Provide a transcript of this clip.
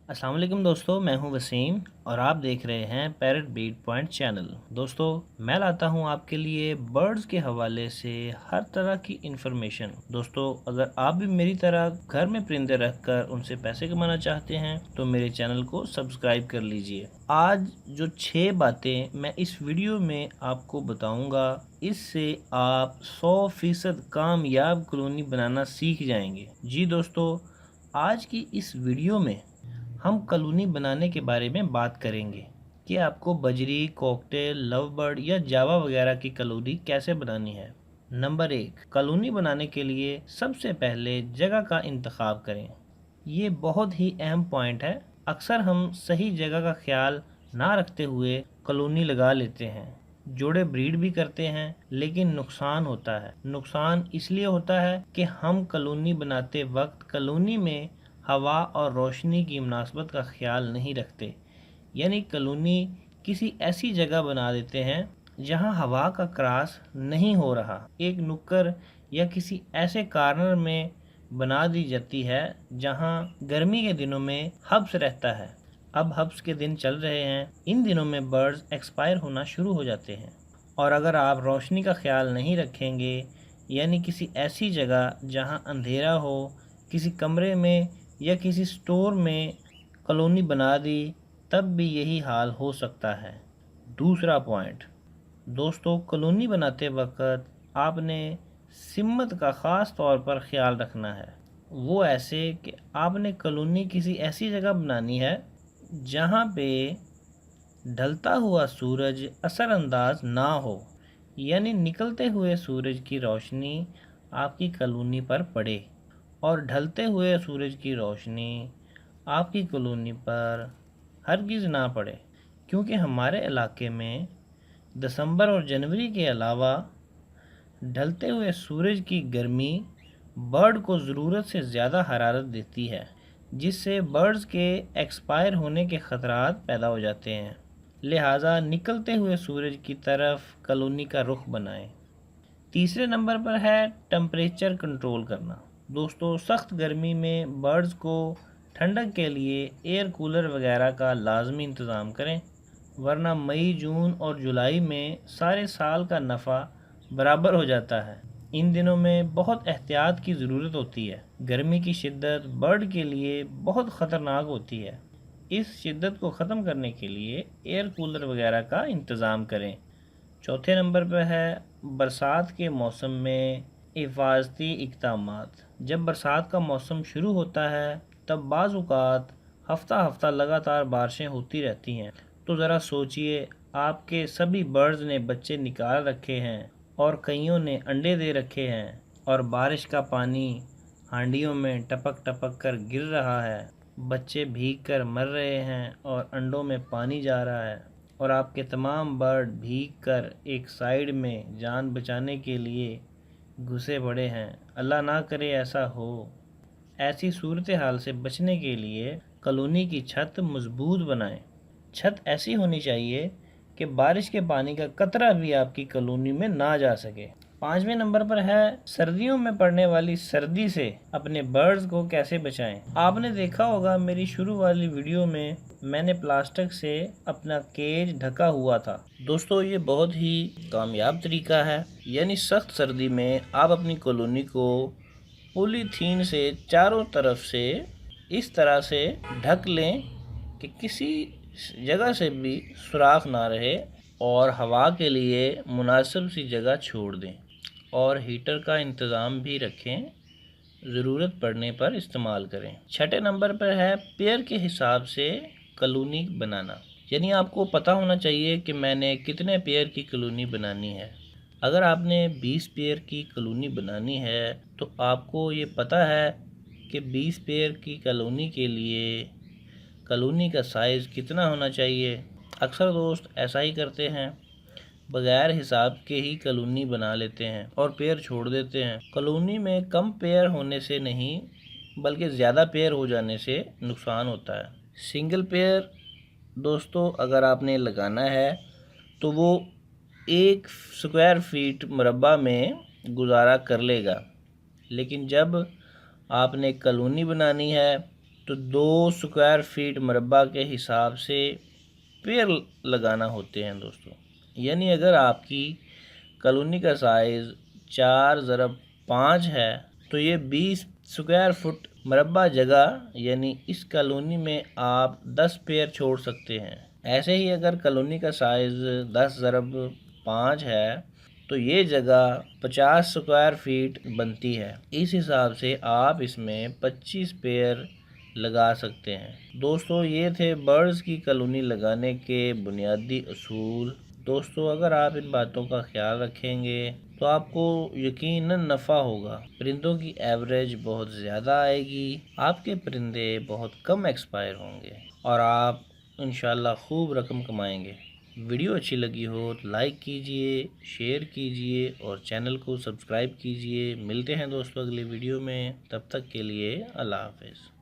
अस्सलाम वालेकुम दोस्तों, मैं हूं वसीम और आप देख रहे हैं पैरट बीट पॉइंट चैनल। दोस्तों, मैं लाता हूं आपके लिए बर्ड्स के हवाले से हर तरह की इन्फॉर्मेशन। दोस्तों, अगर आप भी मेरी तरह घर में परिंदे रखकर उनसे पैसे कमाना चाहते हैं तो मेरे चैनल को सब्सक्राइब कर लीजिए। आज जो 6 बातें मैं इस वीडियो में आपको बताऊंगा, इससे आप 100% कामयाब कॉलोनी बनाना सीख जाएंगे। जी दोस्तों, आज की इस वीडियो में हम कॉलोनी बनाने के बारे में बात करेंगे कि आपको बजरी, कॉकटेल, लव बर्ड या जावा वगैरह की कॉलोनी कैसे बनानी है। नंबर 1, कॉलोनी बनाने के लिए सबसे पहले जगह का इंतखाब करें। ये बहुत ही अहम पॉइंट है। अक्सर हम सही जगह का ख्याल ना रखते हुए कॉलोनी लगा लेते हैं, जोड़े ब्रीड भी करते हैं, लेकिन नुकसान होता है। नुकसान इसलिए होता है कि हम कॉलोनी बनाते वक्त कॉलोनी में हवा और रोशनी की मुनासबत का ख्याल नहीं रखते, यानी कॉलोनी किसी ऐसी जगह बना देते हैं जहां हवा का क्रॉस नहीं हो रहा। एक नुक्कड़ या किसी ऐसे कॉर्नर में बना दी जाती है जहां गर्मी के दिनों में हब्स रहता है। अब हब्स के दिन चल रहे हैं, इन दिनों में बर्ड्स एक्सपायर होना शुरू हो जाते हैं। और अगर आप रोशनी का ख्याल नहीं रखेंगे, यानी किसी ऐसी जगह जहां अंधेरा हो, किसी कमरे में या किसी स्टोर में कॉलोनी बना दी, तब भी यही हाल हो सकता है। दूसरा पॉइंट, दोस्तों, कॉलोनी बनाते वक्त आपने सिमत का ख़ास तौर पर ख्याल रखना है। वो ऐसे कि आपने कॉलोनी किसी ऐसी जगह बनानी है जहाँ पे ढलता हुआ सूरज असरअंदाज ना हो, यानी निकलते हुए सूरज की रोशनी आपकी कॉलोनी पर पड़े और ढलते हुए सूरज की रोशनी आपकी कॉलोनी पर हरगिज़ ना पड़े, क्योंकि हमारे इलाके में दिसंबर और जनवरी के अलावा ढलते हुए सूरज की गर्मी बर्ड को ज़रूरत से ज़्यादा हरारत देती है, जिससे बर्ड्स के एक्सपायर होने के ख़तरात पैदा हो जाते हैं। लिहाजा निकलते हुए सूरज की तरफ कॉलोनी का रुख बनाएं। तीसरे नंबर पर है टेम्परेचर कंट्रोल करना। दोस्तों, सख्त गर्मी में बर्ड्स को ठंडक के लिए एयर कूलर वगैरह का लाजमी इंतज़ाम करें, वरना मई, जून और जुलाई में सारे साल का नफ़ा बराबर हो जाता है। इन दिनों में बहुत एहतियात की ज़रूरत होती है। गर्मी की शिद्दत बर्ड के लिए बहुत ख़तरनाक होती है। इस शिद्दत को ख़त्म करने के लिए एयर कूलर वगैरह का इंतज़ाम करें। चौथे नंबर पर है बरसात के मौसम में हिफाजती इक़दामात। जब बरसात का मौसम शुरू होता है तब बाज़ औक़ात हफ्ता हफ्ता लगातार बारिशें होती रहती हैं। तो ज़रा सोचिए, आपके सभी बर्ड्स ने बच्चे निकाल रखे हैं और कईयों ने अंडे दे रखे हैं, और बारिश का पानी हांडियों में टपक टपक कर गिर रहा है, बच्चे भीग कर मर रहे हैं और अंडों में पानी जा रहा है, और आपके तमाम बर्ड भीग कर एक साइड में जान बचाने के लिए घुसे पड़े हैं। अल्लाह ना करे ऐसा हो। ऐसी सूरत हाल से बचने के लिए कॉलोनी की छत मजबूत बनाएं। छत ऐसी होनी चाहिए कि बारिश के पानी का कतरा भी आपकी कॉलोनी में ना जा सके। 5वें नंबर पर है सर्दियों में पड़ने वाली सर्दी से अपने बर्ड्स को कैसे बचाएं। आपने देखा होगा मेरी शुरू वाली वीडियो में मैंने प्लास्टिक से अपना केज ढका हुआ था। दोस्तों, ये बहुत ही कामयाब तरीका है, यानी सख्त सर्दी में आप अपनी कॉलोनी को पॉलीथीन से चारों तरफ से इस तरह से ढक लें कि किसी जगह से भी सुराख ना रहे, और हवा के लिए मुनासिब सी जगह छोड़ दें, और हीटर का इंतज़ाम भी रखें, ज़रूरत पड़ने पर इस्तेमाल करें। छठे नंबर पर है पेयर के हिसाब से कॉलोनी बनाना, यानी आपको पता होना चाहिए कि मैंने कितने पेयर की कॉलोनी बनानी है। अगर आपने 20 पेयर की कॉलोनी बनानी है तो आपको ये पता है कि 20 पेयर की कॉलोनी के लिए कॉलोनी का साइज़ कितना होना चाहिए। अक्सर दोस्त ऐसा ही करते हैं, बगैर हिसाब के ही कॉलोनी बना लेते हैं और पेयर छोड़ देते हैं। कॉलोनी में कम पेयर होने से नहीं, बल्कि ज़्यादा पेयर हो जाने से नुकसान होता है। सिंगल पेयर दोस्तों अगर आपने लगाना है तो वो 1 स्क्वायर फीट मुरब्बा में गुजारा कर लेगा, लेकिन जब आपने कॉलोनी बनानी है تو 2 اسکوائر فٹ مربع کے حساب سے پیر لگانا ہوتے ہیں دوستو۔ یعنی اگر آپ کی کالونی کا سائز 4x5 ہے تو یہ 20 اسکوائر فٹ مربع جگہ یعنی اس کالونی میں آپ 10 پیر چھوڑ سکتے ہیں۔ ایسے ہی اگر کالونی کا سائز 10x5 ہے تو یہ جگہ 50 اسکوائر فٹ بنتی ہے۔ اس حساب سے آپ اس میں 25 پیر لگا سکتے ہیں۔ دوستو یہ تھے برڈز کی کالونی لگانے کے بنیادی اصول۔ دوستو اگر آپ ان باتوں کا خیال رکھیں گے تو آپ کو یقیناً نفع ہوگا۔ پرندوں کی ایوریج بہت زیادہ آئے گی، آپ کے پرندے بہت کم ایکسپائر ہوں گے اور آپ انشاءاللہ خوب رقم کمائیں گے۔ ویڈیو اچھی لگی ہو تو لائک کیجئے، شیئر کیجئے اور چینل کو سبسکرائب کیجئے۔ ملتے ہیں دوستو اگلی ویڈیو میں، تب تک کے لیے اللہ حافظ۔